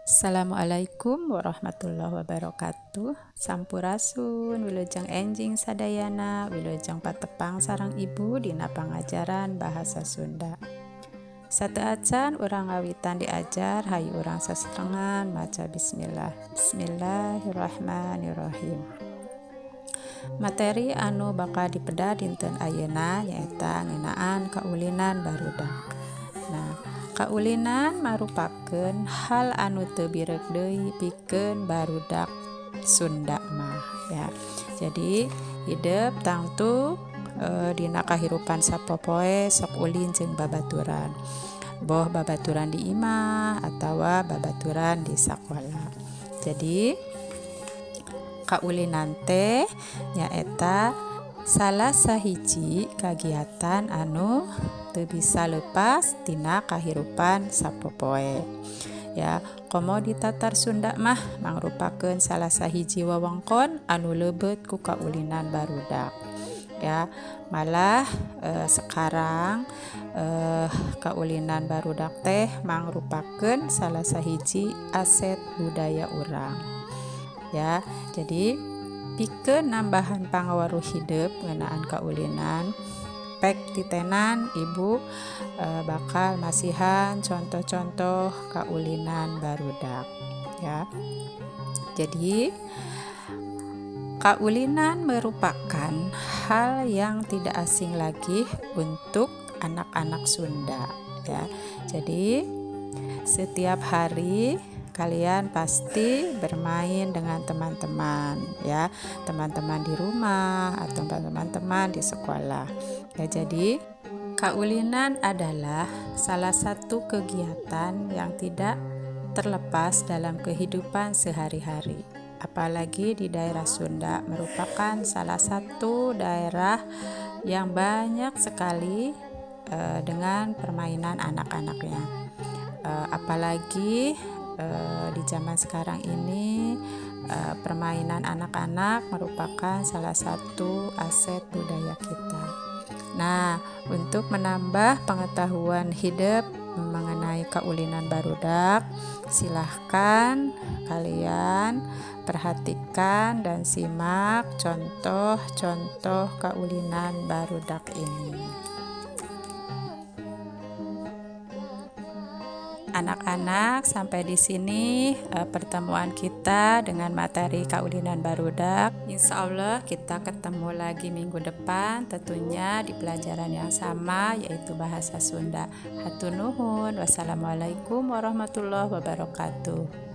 Assalamualaikum warahmatullahi wabarakatuh. Sampurasun wilujeng enjing sadayana, wilujeng patepang sareng ibu dina pangajaran bahasa Sunda. Sateuacan urang ngawitan diajar hayu urang sasetrengan maca bismillah. Bismillahirrahmanirrahim. Materi anu bakal dipeda dinten ayeuna nyaeta ngeunaan kaulinan barudak. Nah, kaulinan marupakeun hal anu teu birek deui pikeun barudak Sunda mah ya. Jadi hidup tangtu dina kahirupan sapopoe sok ulin jeung babaturan. Boh babaturan di imah atawa babaturan di sakola. Jadi kaulinan teh nyaeta salah sahiji kagiatan anu teu bisa lepas tina kahirupan sapopoe ya. Komo di tatar Sunda mah mangrupakeun salah sahiji wewengkon anu leubeut ku kaulinan barudak ya. Malah sekarang kaulinan barudak teh mangrupakeun salah sahiji aset budaya urang ya. Jadi pikeun nambahan pangawaruh hidup ngeunaan kaulinan, pek titenan ibu bakal masihan contoh-contoh kaulinan barudak ya. Jadi kaulinan merupakan hal yang tidak asing lagi untuk anak-anak Sunda ya. Jadi setiap hari kalian pasti bermain dengan teman-teman ya, teman-teman di rumah atau teman-teman di sekolah ya. Jadi kaulinan adalah salah satu kegiatan yang tidak terlepas dalam kehidupan sehari-hari, apalagi di daerah Sunda merupakan salah satu daerah yang banyak sekali dengan permainan anak-anaknya, apalagi di zaman sekarang ini permainan anak-anak merupakan salah satu aset budaya kita. Nah, untuk menambah pengetahuan hidup mengenai kaulinan barudak, silahkan kalian perhatikan dan simak contoh-contoh kaulinan barudak ini. Anak-anak, sampai di sini pertemuan kita dengan materi kaulinan barudak. Insya Allah kita ketemu lagi minggu depan, tentunya di pelajaran yang sama, yaitu bahasa Sunda. Hatur nuhun. Wassalamualaikum warahmatullahi wabarakatuh.